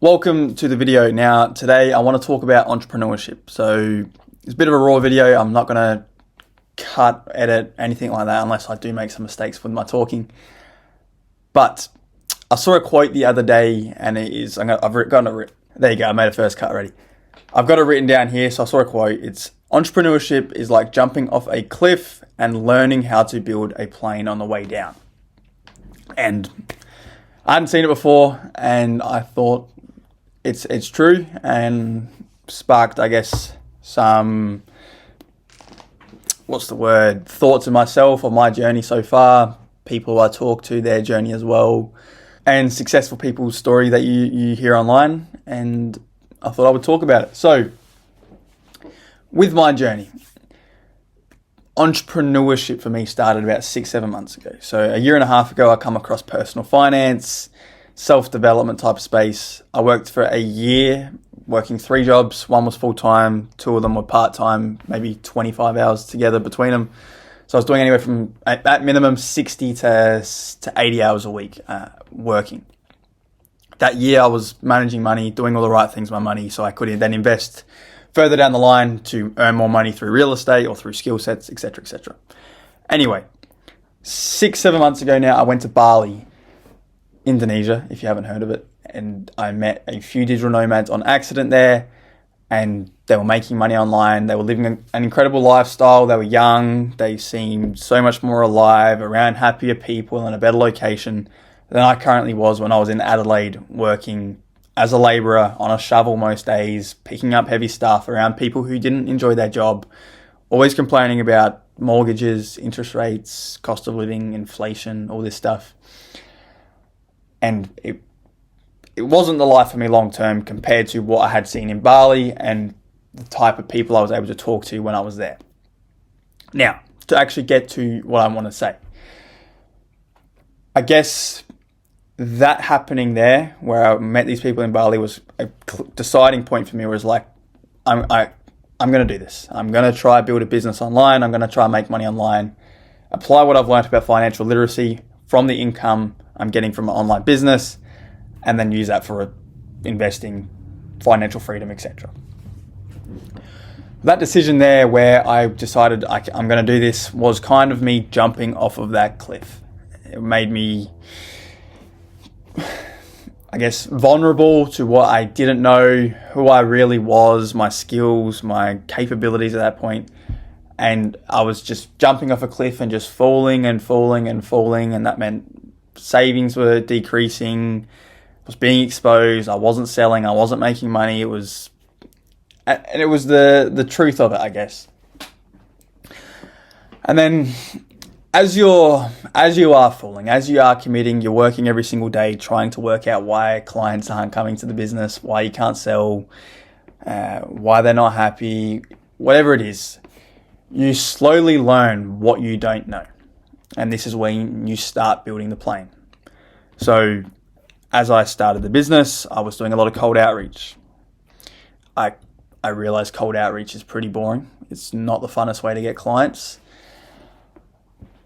Welcome to the video. Now, today I want to talk about entrepreneurship. So it's a bit of a raw video. I'm not going to cut, edit, anything like that unless I do make some mistakes with my talking. But I saw a quote the other day and there you go, I made a first cut already. I've got it written down here. So I saw a quote. It's entrepreneurship is like jumping off a cliff and learning how to build a plane on the way down. And I hadn't seen it before and I thought, it's true, and sparked, I guess, some, thoughts in myself of my journey so far, people I talk to, their journey as well, and successful people's story that you hear online, and I thought I would talk about it. So, with my journey, entrepreneurship for me started about 6-7 months ago. So a year and a half ago, I come across personal finance, self-development type of space. I worked for a year, working 3 jobs. One was full-time, 2 of them were part-time, maybe 25 hours together between them. So I was doing anywhere from, at minimum, 60 to 80 hours a week working. That year I was managing money, doing all the right things with my money, so I could then invest further down the line to earn more money through real estate or through skill sets, etc., etc. Anyway, 6-7 months ago now, I went to Bali, Indonesia, if you haven't heard of it, and I met a few digital nomads on accident there, and they were making money online. They were living an incredible lifestyle. They were young. They seemed so much more alive, around happier people in a better location than I currently was when I was in Adelaide working as a labourer on a shovel most days, picking up heavy stuff around people who didn't enjoy their job, always complaining about mortgages, interest rates, cost of living, inflation, all this stuff. And it wasn't the life for me long term compared to what I had seen in Bali and the type of people I was able to talk to when I was there. Now, to actually get to what I want to say, I guess that happening there, where I met these people in Bali, was a deciding point for me. Was like, I'm going to do this. I'm going to try build a business online. I'm going to try make money online, apply what I've learned about financial literacy from the income I'm getting from an online business, and then use that for investing, financial freedom, etc. That decision there where I decided I'm going to do this was kind of me jumping off of that cliff. It made me, I guess, vulnerable to what I didn't know, who I really was, my skills, my capabilities at that point. And I was just jumping off a cliff and just falling and falling and falling. And that meant savings were decreasing, I was being exposed, I wasn't selling, I wasn't making money. It was the truth of it, I guess. And then as you are falling, as you are committing, you're working every single day trying to work out why clients aren't coming to the business, why you can't sell, why they're not happy, whatever it is, you slowly learn what you don't know. And this is when you start building the plane. So as I started the business, I was doing a lot of cold outreach. I realized cold outreach is pretty boring. It's not the funnest way to get clients.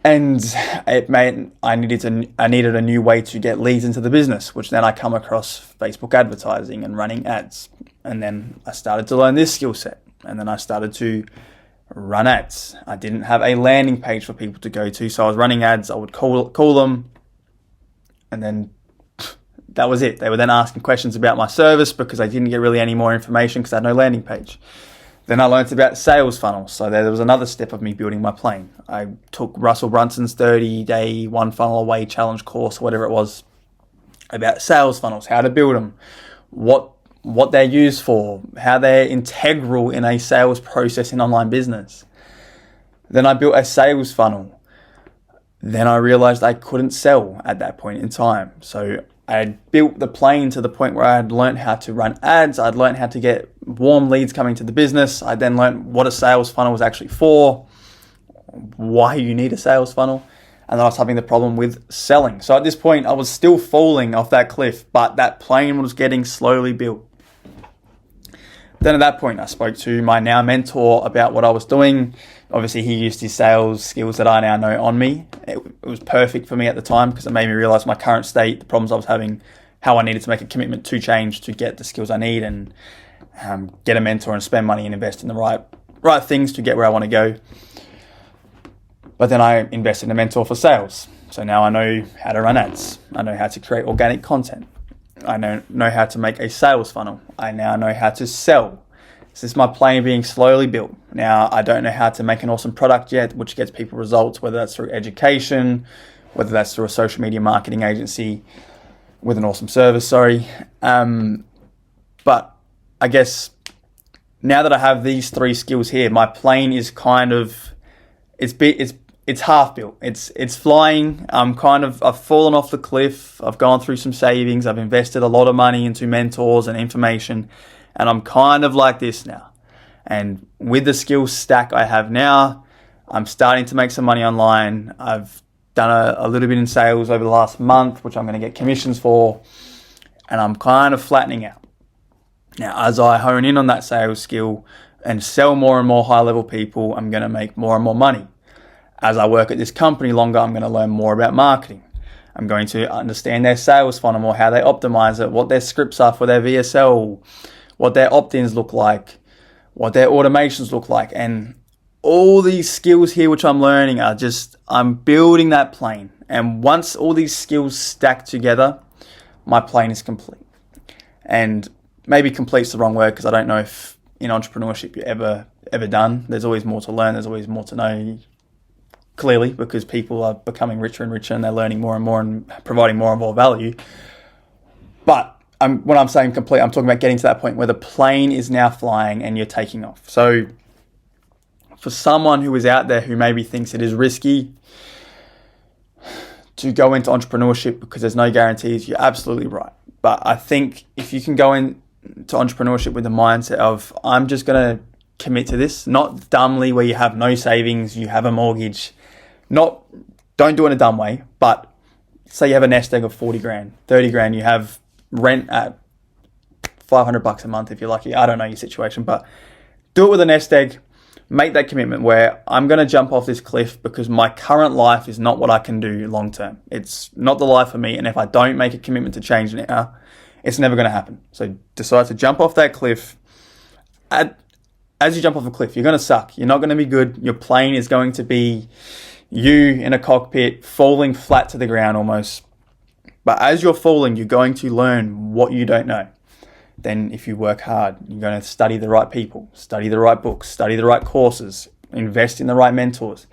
And I needed a new way to get leads into the business, which then I come across Facebook advertising and running ads. And then I started to learn this skill set. And then I started to run ads. I didn't have a landing page for people to go to, so I was running ads. I would call them, and then that was it. They were then asking questions about my service because I didn't get really any more information because I had no landing page. Then I learned about sales funnels, so there was another step of me building my plane. I took Russell Brunson's 30-day one funnel away challenge course, whatever it was, about sales funnels, how to build them, what they're used for, how they're integral in a sales process in online business. Then I built a sales funnel. Then I realized I couldn't sell at that point in time. So I had built the plane to the point where I had learned how to run ads. I'd learned how to get warm leads coming to the business. I then learned what a sales funnel was actually for, why you need a sales funnel. And then I was having the problem with selling. So at this point, I was still falling off that cliff, but that plane was getting slowly built. Then at that point, I spoke to my now mentor about what I was doing. Obviously, he used his sales skills that I now know on me. It was perfect for me at the time because it made me realize my current state, the problems I was having, how I needed to make a commitment to change to get the skills I need and get a mentor and spend money and invest in the right things to get where I want to go. But then I invested in a mentor for sales. So now I know how to run ads. I know how to create organic content. I know how to make a sales funnel. I now know how to sell. This is my plane being slowly built. Now, I don't know how to make an awesome product yet, which gets people results, whether that's through education, whether that's through a social media marketing agency with an awesome service, But I guess now that I have these 3 skills here, my plane is kind of, it's half built. It's flying. I've fallen off the cliff. I've gone through some savings. I've invested a lot of money into mentors and information. And I'm kind of like this now. And with the skill stack I have now, I'm starting to make some money online. I've done a little bit in sales over the last month, which I'm going to get commissions for. And I'm kind of flattening out. Now, as I hone in on that sales skill and sell more and more high-level people, I'm going to make more and more money. As I work at this company longer, I'm going to learn more about marketing. I'm going to understand their sales funnel more, how they optimize it, what their scripts are for their VSL, what their opt-ins look like, what their automations look like. And all these skills here, which I'm learning, I'm building that plane. And once all these skills stack together, my plane is complete. And maybe complete's the wrong word, because I don't know if in entrepreneurship you're ever done. There's always more to learn. There's always more to know, clearly, because people are becoming richer and richer and they're learning more and more and providing more and more value. But when I'm saying complete, I'm talking about getting to that point where the plane is now flying and you're taking off. So for someone who is out there who maybe thinks it is risky to go into entrepreneurship because there's no guarantees, you're absolutely right. But I think if you can go into entrepreneurship with the mindset of, I'm just going to commit to this, not dumbly where you have no savings, you have a mortgage, don't do it in a dumb way, but say you have a nest egg of 40 grand, 30 grand, you have rent at $500 a month if you're lucky. I don't know your situation, but do it with a nest egg. Make that commitment where I'm going to jump off this cliff because my current life is not what I can do long term. It's not the life for me. And if I don't make a commitment to change now, it's never going to happen. So decide to jump off that cliff. As you jump off a cliff, you're going to suck. You're not going to be good. Your plane is going to be you in a cockpit falling flat to the ground almost. But as you're falling, you're going to learn what you don't know. Then if you work hard, you're going to study the right people, study the right books, study the right courses, invest in the right mentors.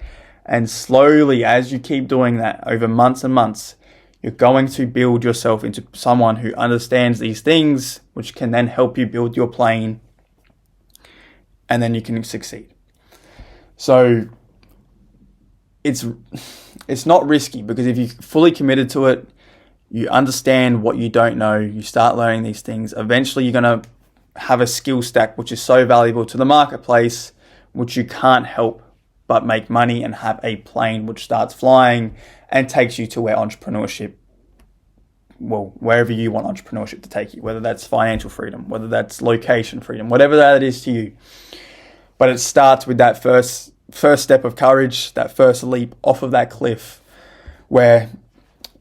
And slowly, as you keep doing that over months and months, you're going to build yourself into someone who understands these things, which can then help you build your plane, and then you can succeed. So it's not risky, because if you're fully committed to it, you understand what you don't know, you start learning these things, eventually you're going to have a skill stack which is so valuable to the marketplace, which you can't help but make money and have a plane which starts flying and takes you to wherever you want entrepreneurship to take you, whether that's financial freedom, whether that's location freedom, whatever that is to you. But it starts with that first step of courage, that first leap off of that cliff, where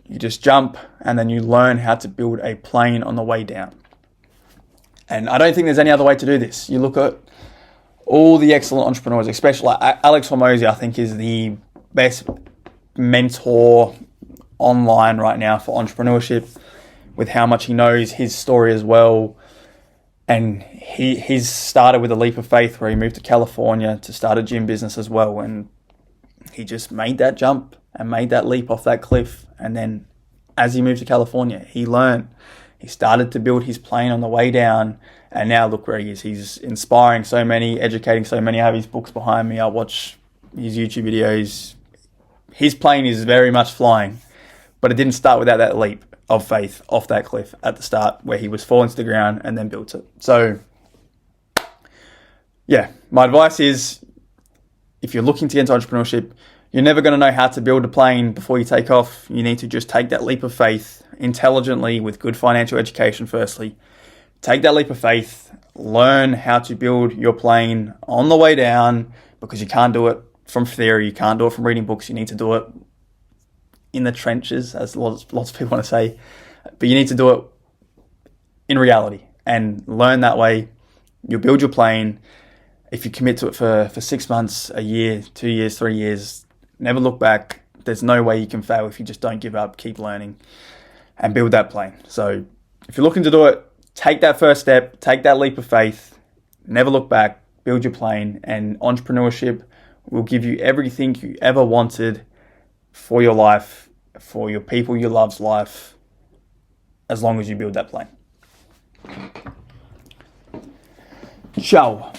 you just jump and then you learn how to build a plane on the way down. And I don't think there's any other way to do this. You look at all the excellent entrepreneurs, especially like Alex Hormozi, I think is the best mentor online right now for entrepreneurship, with how much he knows his story as well. And he's started with a leap of faith where he moved to California to start a gym business as well. And he just made that jump and made that leap off that cliff. And then as he moved to California, he learned. He started to build his plane on the way down. And now look where he is. He's inspiring so many, educating so many. I have his books behind me. I watch his YouTube videos. His plane is very much flying. But it didn't start without that leap of faith off that cliff at the start, where he was falling to the ground and then built it. So, yeah, my advice is, if you're looking to get into entrepreneurship, you're never going to know how to build a plane before you take off. You need to just take that leap of faith intelligently with good financial education firstly. Take that leap of faith, learn how to build your plane on the way down, because you can't do it from theory, you can't do it from reading books, you need to do it in the trenches, as lots of people want to say. But you need to do it in reality and learn that way. You'll build your plane. If you commit to it for 6 months, a year, 2 years, 3 years, never look back. There's no way you can fail if you just don't give up, keep learning, and build that plane. So if you're looking to do it, take that first step, take that leap of faith, never look back, build your plane, and entrepreneurship will give you everything you ever wanted for your life, for your people you love's life, as long as you build that plane. Ciao.